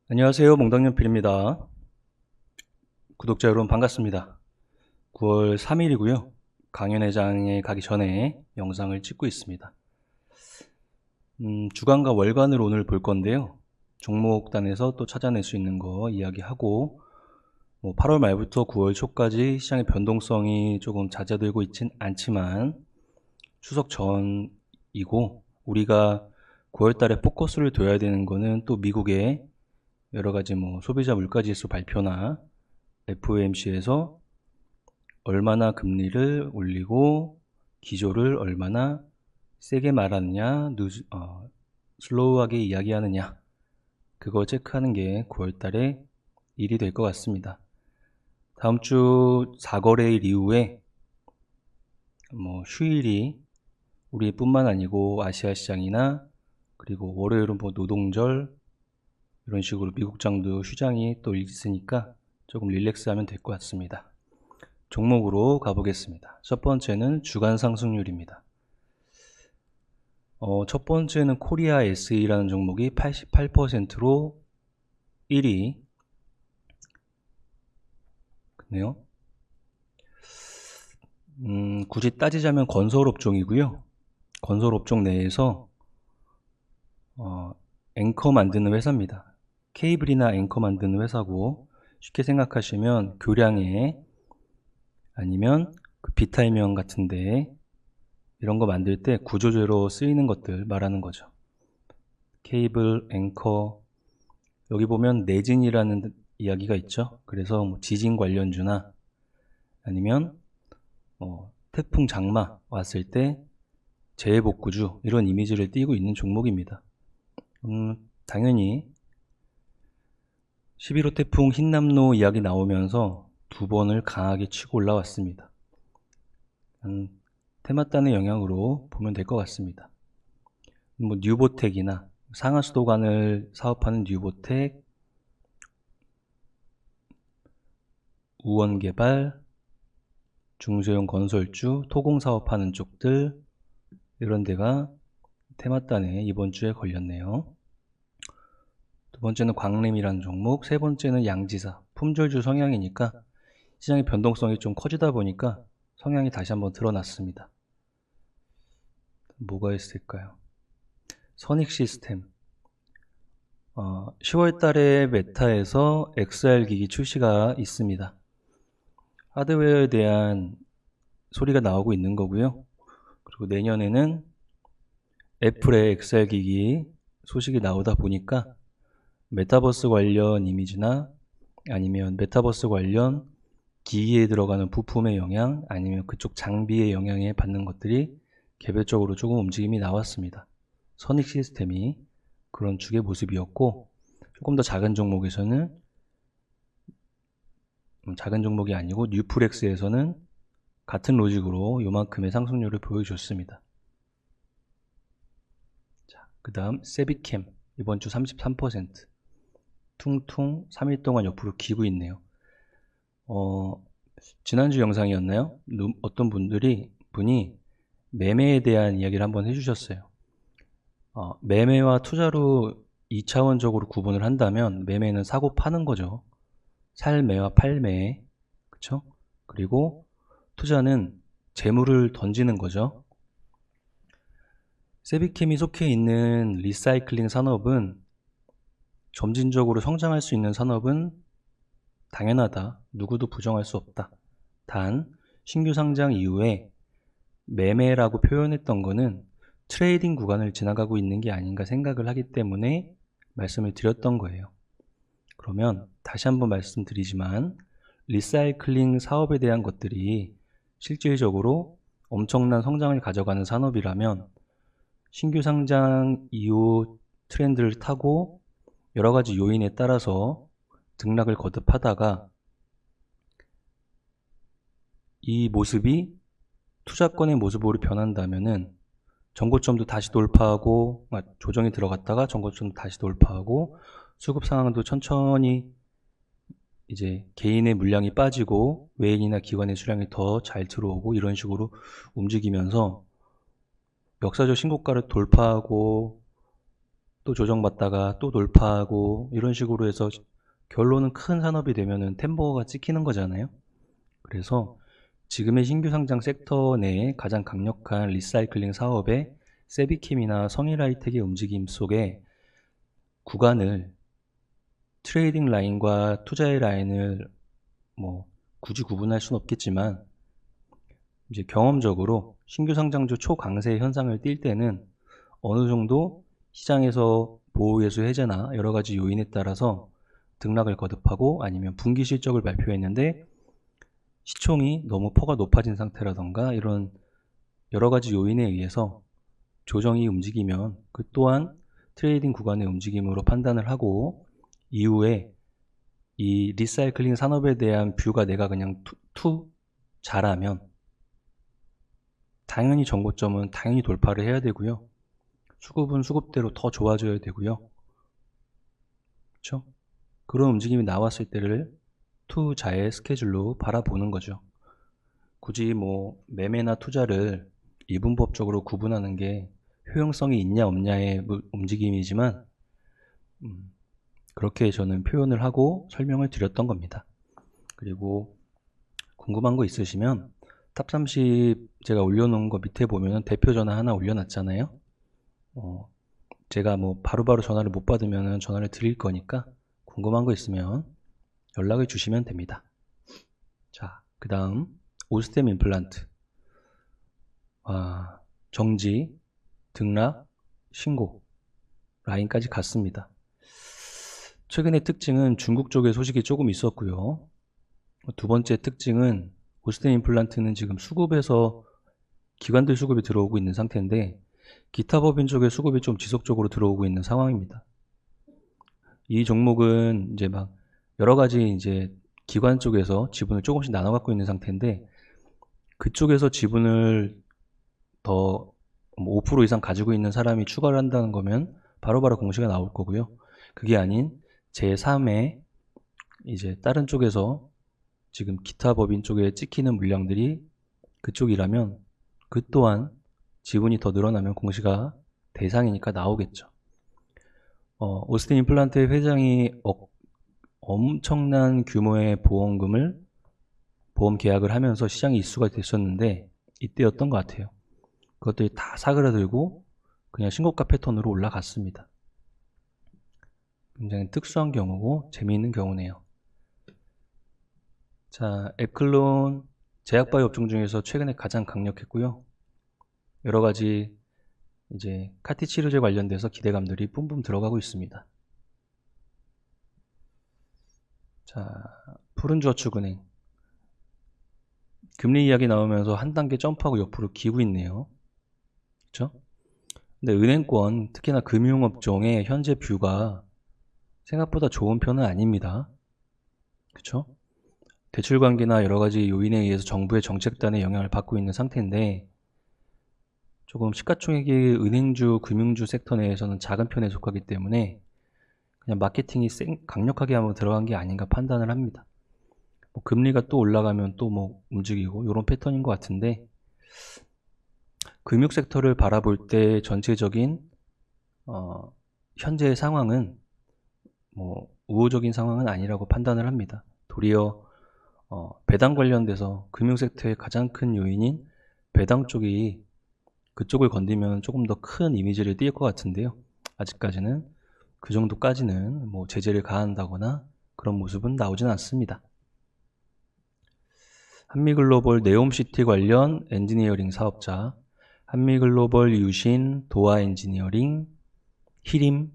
안녕하세요. 몽당연필입니다. 구독자 여러분 반갑습니다. 9월 3일이고요. 강연회장에 가기 전에 영상을 찍고 있습니다. 주간과 월간을 오늘 볼 건데요. 종목단에서 또 찾아낼 수 있는 거 이야기하고 8월 말부터 9월 초까지 시장의 변동성이 조금 잦아들고 있진 않지만 추석 전이고 우리가 9월 달에 포커스를 둬야 되는 거는 또 미국의 여러 가지 소비자 물가지수 발표나 FOMC에서 얼마나 금리를 올리고 기조를 얼마나 세게 말하느냐, 슬로우하게 이야기하느냐, 그거 체크하는 게 9월 달에 일이 될 것 같습니다. 다음 주 4거래일 이후에 휴일이 우리뿐만 아니고 아시아 시장이나 그리고 월요일은 노동절 이런 식으로 미국장도 휴장이 또 있으니까 조금 릴렉스하면 될 것 같습니다. 종목으로 가보겠습니다. 첫 번째는 주간 상승률입니다. 첫 번째는 코리아 SE라는 종목이 88%로 1위. 그네요. 굳이 따지자면 건설업종이고요. 건설업종 내에서 앵커 만드는 회사입니다. 케이블이나 앵커 만드는 회사고 쉽게 생각하시면 교량에 아니면 비타이명 같은데 이런 거 만들 때 구조제로 쓰이는 것들 말하는 거죠. 케이블, 앵커, 여기 보면 내진이라는 이야기가 있죠. 그래서 지진 관련주나 아니면 태풍 장마 왔을 때 재해복구주 이런 이미지를 띄고 있는 종목입니다. 당연히 11호 태풍 흰남노 이야기 나오면서 두 번을 강하게 치고 올라왔습니다. 테마단의 영향으로 보면 될 것 같습니다. 뉴보텍이나 상하수도관을 사업하는 뉴보텍, 우원개발, 중소형 건설주, 토공 사업하는 쪽들 이런 데가 테마단에 이번 주에 걸렸네요. 두 번째는 광림이라는 종목, 세 번째는 양지사, 품절주 성향이니까 시장의 변동성이 좀 커지다 보니까 성향이 다시 한번 드러났습니다. 뭐가 있을까요? 선익시스템 10월 달에 메타에서 XR 기기 출시가 있습니다. 하드웨어에 대한 소리가 나오고 있는 거고요. 그리고 내년에는 애플의 XR 기기 소식이 나오다 보니까 메타버스 관련 이미지나 아니면 메타버스 관련 기기에 들어가는 부품의 영향 아니면 그쪽 장비의 영향에 받는 것들이 개별적으로 조금 움직임이 나왔습니다. 선익 시스템이 그런 축의 모습이었고 조금 더 작은 종목에서는 작은 종목이 아니고 뉴프렉스에서는 같은 로직으로 요만큼의 상승률을 보여줬습니다. 그 다음 세비캠 이번 주 33% 퉁퉁 3일 동안 옆으로 기고 있네요. 지난주 영상이었나요? 어떤 분이 매매에 대한 이야기를 한번 해주셨어요. 매매와 투자로 2차원적으로 구분을 한다면 매매는 사고 파는 거죠. 살매와 팔매, 그쵸? 그리고 투자는 재물을 던지는 거죠. 세비캠이 속해 있는 리사이클링 산업은 점진적으로 성장할 수 있는 산업은 당연하다. 누구도 부정할 수 없다. 단 신규 상장 이후에 매매라고 표현했던 거는 트레이딩 구간을 지나가고 있는 게 아닌가 생각을 하기 때문에 말씀을 드렸던 거예요. 그러면 다시 한번 말씀드리지만 리사이클링 사업에 대한 것들이 실질적으로 엄청난 성장을 가져가는 산업이라면 신규 상장 이후 트렌드를 타고 여러 가지 요인에 따라서 등락을 거듭하다가 이 모습이 투자권의 모습으로 변한다면은 전고점도 다시 돌파하고 조정이 들어갔다가 전고점도 다시 돌파하고 수급 상황도 천천히 이제 개인의 물량이 빠지고 외인이나 기관의 수량이 더 잘 들어오고 이런 식으로 움직이면서 역사적 신고가를 돌파하고 또 조정받다가 또 돌파하고 이런 식으로 해서 결론은 큰 산업이 되면은 템버가 찍히는 거잖아요. 그래서 지금의 신규 상장 섹터 내에 가장 강력한 리사이클링 사업의 세비킴이나 성일하이텍의 움직임 속에 구간을 트레이딩 라인과 투자의 라인을 뭐 굳이 구분할 수는 없겠지만 이제 경험적으로 신규 상장주 초강세 현상을 띌 때는 어느 정도 시장에서 보호예수 해제나 여러 가지 요인에 따라서 등락을 거듭하고 아니면 분기 실적을 발표했는데 시총이 너무 퍼가 높아진 상태라던가 이런 여러 가지 요인에 의해서 조정이 움직이면 그 또한 트레이딩 구간의 움직임으로 판단을 하고 이후에 이 리사이클링 산업에 대한 뷰가 내가 그냥 잘하면 당연히 정고점은 당연히 돌파를 해야 되고요. 수급은 수급대로 더 좋아져야 되고요. 그렇죠? 그런 움직임이 나왔을 때를 투자의 스케줄로 바라보는 거죠. 굳이 뭐 매매나 투자를 이분법적으로 구분하는 게 효용성이 있냐 없냐의 움직임이지만 그렇게 저는 표현을 하고 설명을 드렸던 겁니다. 그리고 궁금한 거 있으시면 탑30 제가 올려놓은 거 밑에 보면 대표 전화 하나 올려놨잖아요. 제가 뭐 바로바로 전화를 못 받으면 전화를 드릴 거니까 궁금한 거 있으면 연락을 주시면 됩니다. 자, 그 다음 오스템 임플란트 정지, 등락, 신고 라인까지 갔습니다. 최근의 특징은 중국 쪽에 소식이 조금 있었고요. 두 번째 특징은 오스템 임플란트는 지금 수급에서 기관들 수급이 들어오고 있는 상태인데 기타 법인 쪽에 수급이 좀 지속적으로 들어오고 있는 상황입니다. 이 종목은 이제 막 여러 가지 이제 기관 쪽에서 지분을 조금씩 나눠 갖고 있는 상태인데 그쪽에서 지분을 더 5% 이상 가지고 있는 사람이 추가를 한다는 거면 바로바로 공시가 나올 거고요. 그게 아닌 제3의 이제 다른 쪽에서 지금 기타 법인 쪽에 찍히는 물량들이 그쪽이라면 그 또한 지분이 더 늘어나면 공시가 대상이니까 나오겠죠. 오스틴 임플란트의 회장이 엄청난 규모의 보험 계약을 하면서 시장이 이슈가 됐었는데 이때였던 것 같아요. 그것들이 다 사그라들고 그냥 신고가 패턴으로 올라갔습니다. 굉장히 특수한 경우고 재미있는 경우네요. 자, 에클론 제약바이오 업종 중에서 최근에 가장 강력했고요. 여러 가지 이제 카티 치료제 관련돼서 기대감들이 뿜뿜 들어가고 있습니다. 자, 푸른저축은행 금리 이야기 나오면서 한 단계 점프하고 옆으로 기고 있네요. 그렇죠? 근데 은행권, 특히나 금융업종의 현재 뷰가 생각보다 좋은 편은 아닙니다. 그렇죠? 대출 관계나 여러 가지 요인에 의해서 정부의 정책단의 영향을 받고 있는 상태인데 조금 시가총액이 은행주, 금융주 섹터 내에서는 작은 편에 속하기 때문에 그냥 마케팅이 강력하게 한번 들어간 게 아닌가 판단을 합니다. 뭐 금리가 또 올라가면 또 뭐 움직이고 이런 패턴인 것 같은데 금융 섹터를 바라볼 때 전체적인 현재의 상황은 뭐 우호적인 상황은 아니라고 판단을 합니다. 도리어 배당 관련돼서 금융 섹터의 가장 큰 요인인 배당 쪽이 그쪽을 건드리면 조금 더 큰 이미지를 띌 것 같은데요. 아직까지는 그 정도까지는 뭐 제재를 가한다거나 그런 모습은 나오진 않습니다. 한미글로벌 네옴시티 관련 엔지니어링 사업자, 한미글로벌 유신, 도화엔지니어링, 히림,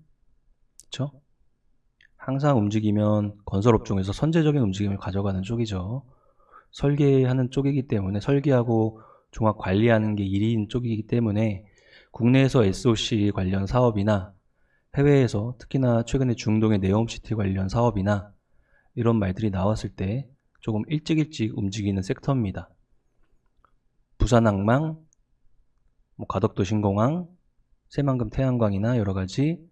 그렇죠? 항상 움직이면 건설업종에서 선제적인 움직임을 가져가는 쪽이죠. 설계하는 쪽이기 때문에 설계하고 종합 관리하는 게 일인 쪽이기 때문에 국내에서 SOC 관련 사업이나 해외에서 특히나 최근에 중동의 네옴시티 관련 사업이나 이런 말들이 나왔을 때 조금 일찍 움직이는 섹터입니다. 부산항망, 가덕도 신공항, 새만금 태양광이나 여러 가지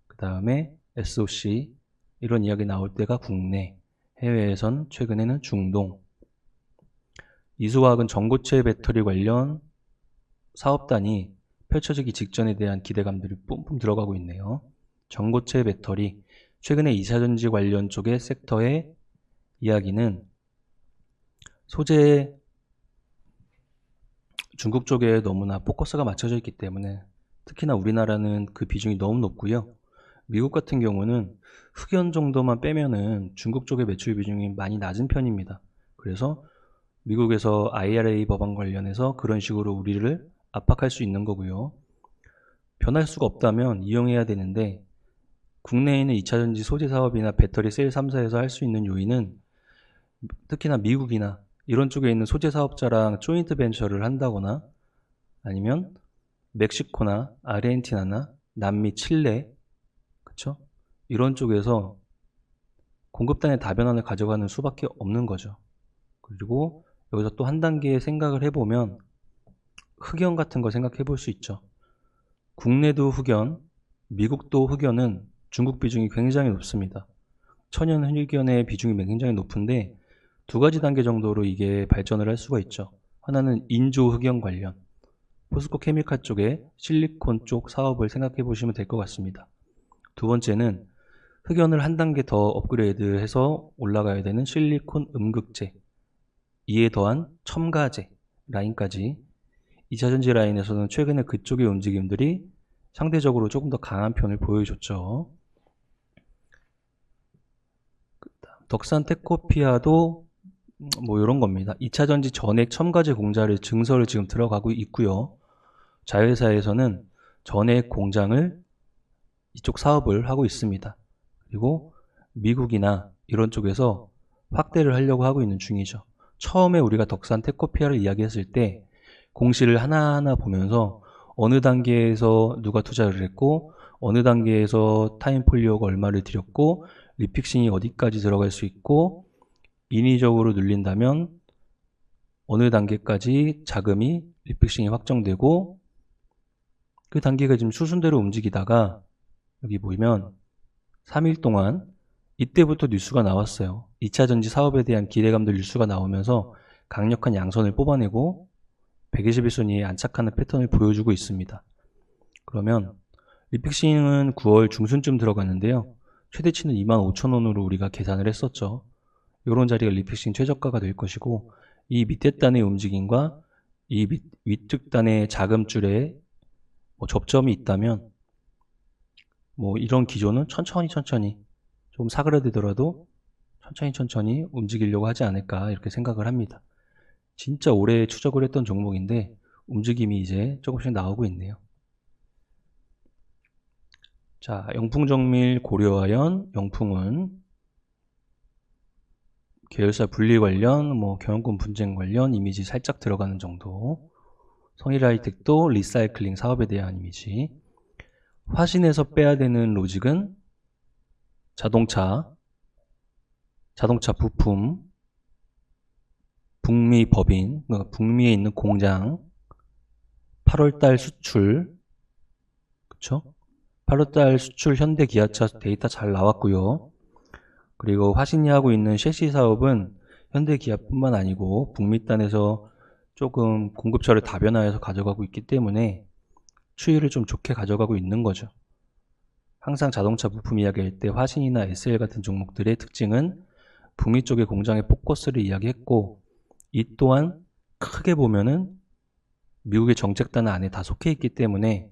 그 다음에 SOC 이런 이야기 나올 때가 국내, 해외에선 최근에는 중동. 이수화학은 전고체 배터리 관련 사업단이 펼쳐지기 직전에 대한 기대감들이 뿜뿜 들어가고 있네요. 전고체 배터리, 최근에 2차전지 관련 쪽의 섹터의 이야기는 소재 중국 쪽에 너무나 포커스가 맞춰져 있기 때문에 특히나 우리나라는 그 비중이 너무 높고요. 미국 같은 경우는 흑연 정도만 빼면은 중국 쪽의 매출 비중이 많이 낮은 편입니다. 그래서 미국에서 IRA 법안 관련해서 그런 식으로 우리를 압박할 수 있는 거고요. 변할 수가 없다면 이용해야 되는데 국내에 있는 2차전지 소재 사업이나 배터리 셀 3사에서 할 수 있는 요인은 특히나 미국이나 이런 쪽에 있는 소재 사업자랑 조인트 벤처를 한다거나 아니면 멕시코나 아르헨티나나 남미, 칠레, 그쵸? 이런 쪽에서 공급단의 다변화를 가져가는 수밖에 없는 거죠. 그리고 여기서 또 한 단계 생각을 해보면 흑연 같은 거 생각해 볼 수 있죠. 국내도 흑연, 미국도 흑연은 중국 비중이 굉장히 높습니다. 천연 흑연의 비중이 굉장히 높은데 두 가지 단계 정도로 이게 발전을 할 수가 있죠. 하나는 인조 흑연 관련, 포스코 케미칼 쪽에 실리콘 쪽 사업을 생각해 보시면 될 것 같습니다. 두 번째는 흑연을 한 단계 더 업그레이드해서 올라가야 되는 실리콘 음극재, 이에 더한 첨가제 라인까지 2차전지 라인에서는 최근에 그쪽의 움직임들이 상대적으로 조금 더 강한 편을 보여줬죠. 덕산 테코피아도 뭐 이런 겁니다. 2차전지 전액 첨가제 공장을 증설을 지금 들어가고 있고요. 자회사에서는 전액 공장을 이쪽 사업을 하고 있습니다. 그리고 미국이나 이런 쪽에서 확대를 하려고 하고 있는 중이죠. 처음에 우리가 덕산 테코피아를 이야기했을 때 공시를 하나하나 보면서 어느 단계에서 누가 투자를 했고 어느 단계에서 타임폴리오가 얼마를 들였고 리픽싱이 어디까지 들어갈 수 있고 인위적으로 늘린다면 어느 단계까지 자금이 리픽싱이 확정되고 그 단계가 지금 수순대로 움직이다가 여기 보이면 3일 동안 이때부터 뉴스가 나왔어요. 2차전지 사업에 대한 기대감들 뉴스가 나오면서 강력한 양선을 뽑아내고 121선 위에 안착하는 패턴을 보여주고 있습니다. 그러면 리픽싱은 9월 중순쯤 들어갔는데요. 최대치는 25,000원으로 우리가 계산을 했었죠. 이런 자리가 리픽싱 최저가가 될 것이고 이 밑에 단의 움직임과 이 위쪽 단의 자금줄에 접점이 있다면 이런 기조는 천천히 좀 사그라들더라도 천천히 움직이려고 하지 않을까 이렇게 생각을 합니다. 진짜 오래 추적을 했던 종목인데 움직임이 이제 조금씩 나오고 있네요. 자, 영풍정밀, 고려아연, 영풍은 계열사 분리 관련, 경영권 분쟁 관련 이미지 살짝 들어가는 정도. 성일하이텍도 리사이클링 사업에 대한 이미지. 화신에서 빼야 되는 로직은 자동차 부품, 북미 법인, 그러니까 북미에 있는 공장, 8월달 수출, 그쵸? 8월달 수출 현대 기아차 데이터 잘 나왔고요. 그리고 화신이 하고 있는 셰시 사업은 현대 기아뿐만 아니고 북미 단에서 조금 공급처를 다변화해서 가져가고 있기 때문에 추이를 좀 좋게 가져가고 있는 거죠. 항상 자동차 부품 이야기할 때 화신이나 SL 같은 종목들의 특징은 북미 쪽의 공장의 포커스를 이야기했고 이 또한 크게 보면은 미국의 정책단 안에 다 속해 있기 때문에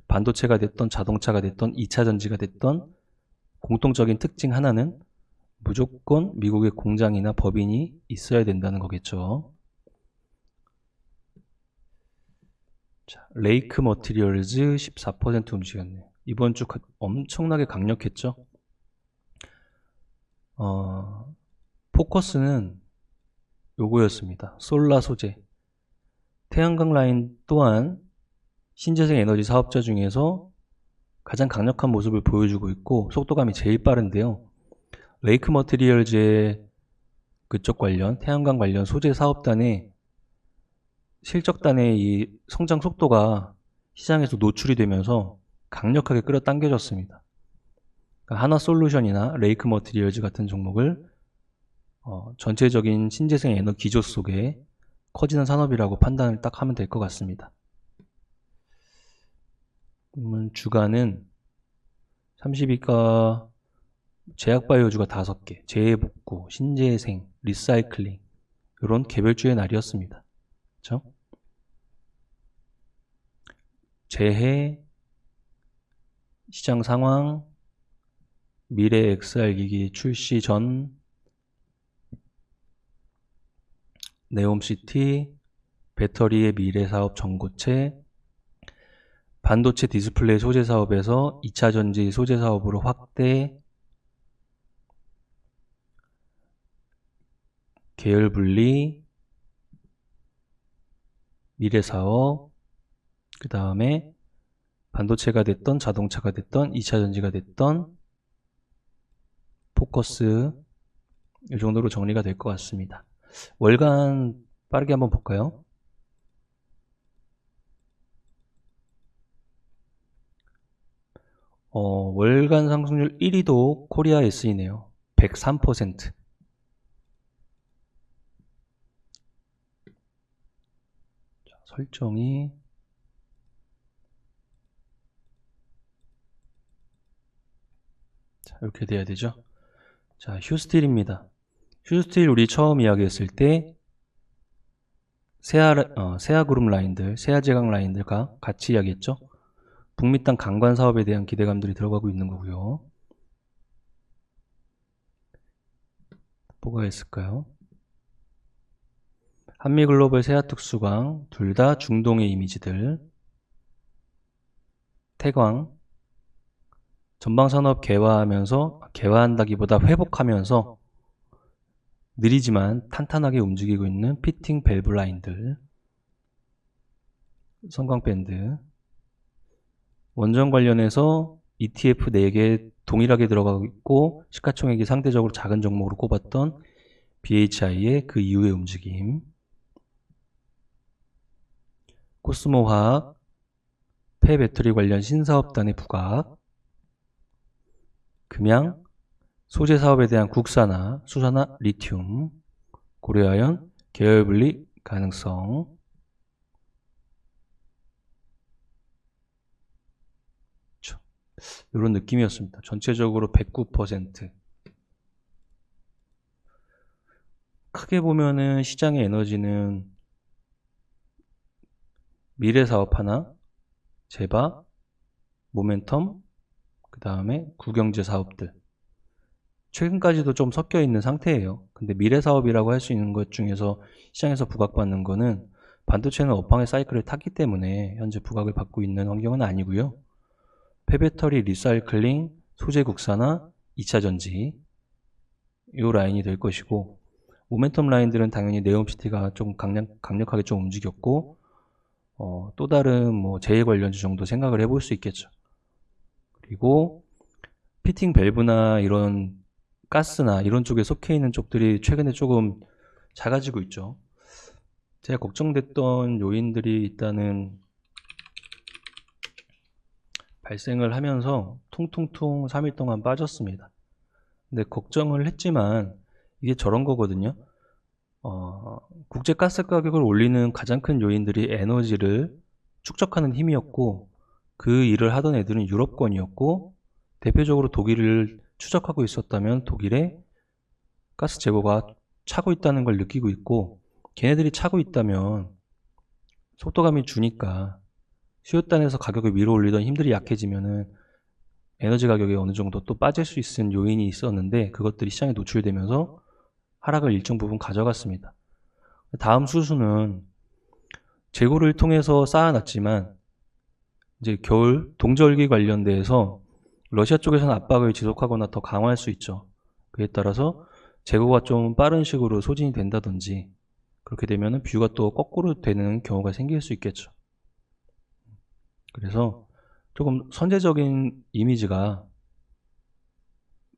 반도체가 됐던 자동차가 됐던 2차전지가 됐던 공통적인 특징 하나는 무조건 미국의 공장이나 법인이 있어야 된다는 거겠죠. 자, 레이크 머티리얼즈 14% 움직였네요. 이번 주 엄청나게 강력했죠. 포커스는 요거였습니다. 솔라 소재. 태양광 라인 또한 신재생 에너지 사업자 중에서 가장 강력한 모습을 보여주고 있고 속도감이 제일 빠른데요. 레이크 머티리얼즈의 그쪽 관련, 태양광 관련 소재 사업단의 실적단의 이 성장 속도가 시장에서 노출이 되면서 강력하게 끌어당겨졌습니다. 그러니까 하나솔루션이나 레이크 머티리얼즈 같은 종목을 전체적인 신재생 에너지 기조 속에 커지는 산업이라고 판단을 딱 하면 될 것 같습니다. 그러면 주가는 32가 제약바이오주가 5개, 재해복구, 신재생, 리사이클링 이런 개별주의 날이었습니다. 그렇죠? 재해, 시장 상황, 미래 XR 기기 출시 전, 네옴시티, 배터리의 미래 사업 전고체, 반도체 디스플레이 소재 사업에서 2차 전지 소재 사업으로 확대, 계열 분리, 미래 사업, 그 다음에 반도체가 됐던 자동차가 됐던 2차 전지가 됐던 포커스 이 정도로 정리가 될 것 같습니다. 월간 빠르게 한번 볼까요? 월간 상승률 1위도 코리아 SE네요. 103%. 자, 설정이 자, 이렇게 돼야 되죠. 자, 휴스틸입니다. 휴스틸 우리 처음 이야기했을 때 세아 그룹 라인들, 세아 제강 라인들과 같이 이야기했죠. 북미 땅 강관 사업에 대한 기대감들이 들어가고 있는 거고요. 뭐가 있을까요? 한미글로벌 세아특수광 둘 다 중동의 이미지들, 태광 전방산업 개화한다기보다 회복하면서 느리지만 탄탄하게 움직이고 있는 피팅 밸브 라인들, 성광밴드, 원전 관련해서 ETF 4개 동일하게 들어가고 있고 시가총액이 상대적으로 작은 종목으로 꼽았던 BHI의 그 이후의 움직임, 코스모화학, 폐배터리 관련 신사업단의 부각, 금양, 소재 사업에 대한 국산화, 수산화, 리튬, 고려아연, 계열분리 가능성, 이런 느낌이었습니다. 전체적으로 109%. 크게 보면은 시장의 에너지는 미래사업 하나, 제바, 모멘텀, 그 다음에 구경제 사업들. 최근까지도 좀 섞여 있는 상태예요. 근데 미래사업이라고 할 수 있는 것 중에서 시장에서 부각받는 거는 반도체는 업황의 사이클을 탔기 때문에 현재 부각을 받고 있는 환경은 아니고요. 폐배터리 리사이클링, 소재 국산화, 2차 전지 이 라인이 될 것이고, 모멘텀 라인들은 당연히 네옴시티가 좀 강력하게 좀 움직였고, 또 다른 뭐 재해 관련주 정도 생각을 해볼 수 있겠죠. 그리고 피팅 밸브나 이런 가스나 이런 쪽에 속해 있는 쪽들이 최근에 조금 작아지고 있죠. 제가 걱정됐던 요인들이 일단은 발생을 하면서 퉁퉁퉁 3일 동안 빠졌습니다. 근데 걱정을 했지만 이게 저런 거거든요. 국제 가스 가격을 올리는 가장 큰 요인들이 에너지를 축적하는 힘이었고, 그 일을 하던 애들은 유럽권이었고, 대표적으로 독일을 추적하고 있었다면 독일의 가스 재고가 차고 있다는 걸 느끼고 있고, 걔네들이 차고 있다면 속도감이 주니까 수요단에서 가격을 위로 올리던 힘들이 약해지면은 에너지 가격이 어느 정도 또 빠질 수 있는 요인이 있었는데 그것들이 시장에 노출되면서 하락을 일정 부분 가져갔습니다. 다음 수순은 재고를 통해서 쌓아놨지만 이제 겨울 동절기 관련돼서 러시아 쪽에서는 압박을 지속하거나 더 강화할 수 있죠. 그에 따라서 재고가 좀 빠른 식으로 소진이 된다든지 그렇게 되면 뷰가 또 거꾸로 되는 경우가 생길 수 있겠죠. 그래서 조금 선제적인 이미지가,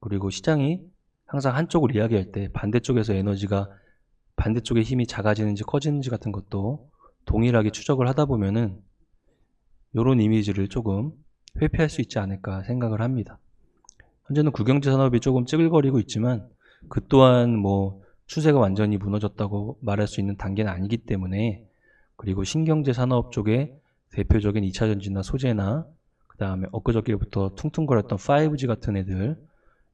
그리고 시장이 항상 한쪽을 이야기할 때 반대쪽에서 에너지가 반대쪽의 힘이 작아지는지 커지는지 같은 것도 동일하게 추적을 하다 보면은 이런 이미지를 조금 회피할 수 있지 않을까 생각을 합니다. 현재는 국영제 산업이 조금 찌글거리고 있지만 그 또한 뭐 추세가 완전히 무너졌다고 말할 수 있는 단계는 아니기 때문에, 그리고 신경제 산업 쪽에 대표적인 2차 전지나 소재나 그 다음에 엊그저께부터 퉁퉁거렸던 5G 같은 애들,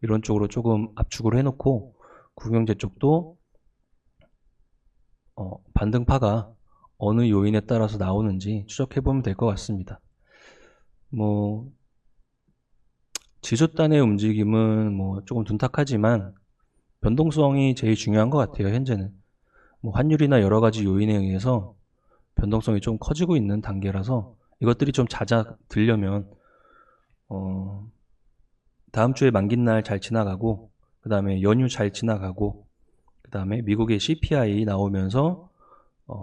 이런 쪽으로 조금 압축을 해놓고 국영제 쪽도 반등파가 어느 요인에 따라서 나오는지 추적해보면 될 것 같습니다. 뭐 지수단의 움직임은 뭐 조금 둔탁하지만 변동성이 제일 중요한 것 같아요. 현재는 뭐 환율이나 여러 가지 요인에 의해서 변동성이 좀 커지고 있는 단계라서 이것들이 좀 잦아들려면 다음 주에 만긴 날 잘 지나가고, 그 다음에 연휴 잘 지나가고, 그 다음에 미국의 CPI 나오면서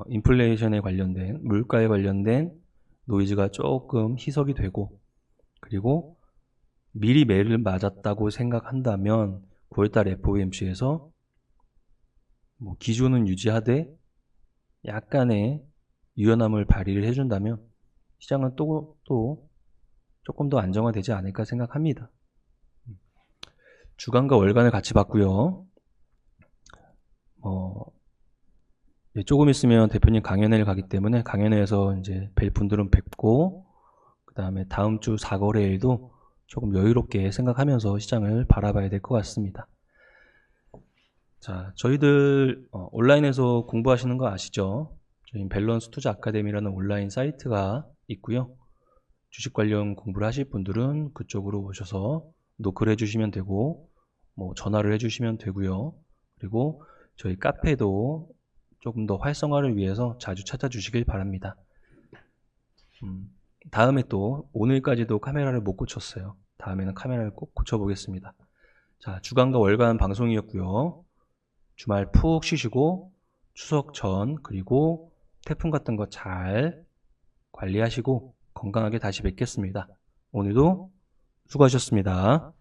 인플레이션에 관련된, 물가에 관련된 노이즈가 조금 희석이 되고, 그리고 미리 매를 맞았다고 생각한다면 9월달 FOMC에서 뭐 기준은 유지하되 약간의 유연함을 발휘를 해준다면 시장은 또 조금 더 안정화되지 않을까 생각합니다. 주간과 월간을 같이 봤고요. 조금 있으면 대표님 강연회를 가기 때문에 강연회에서 이제 뵐 분들은 뵙고, 그 다음에 다음 주 4거래일도 조금 여유롭게 생각하면서 시장을 바라봐야 될 것 같습니다. 자, 저희들 온라인에서 공부하시는 거 아시죠? 저희 밸런스 투자 아카데미라는 온라인 사이트가 있고요. 주식 관련 공부를 하실 분들은 그쪽으로 오셔서 노크를 해주시면 되고, 뭐 전화를 해주시면 되고요. 그리고 저희 카페도 조금 더 활성화를 위해서 자주 찾아주시길 바랍니다. 다음에 또 오늘까지도 카메라를 못 고쳤어요. 다음에는 카메라를 꼭 고쳐보겠습니다. 자, 주간과 월간 방송이었고요. 주말 푹 쉬시고 추석 전 그리고 태풍 같은 거 잘 관리하시고 건강하게 다시 뵙겠습니다. 오늘도 수고하셨습니다.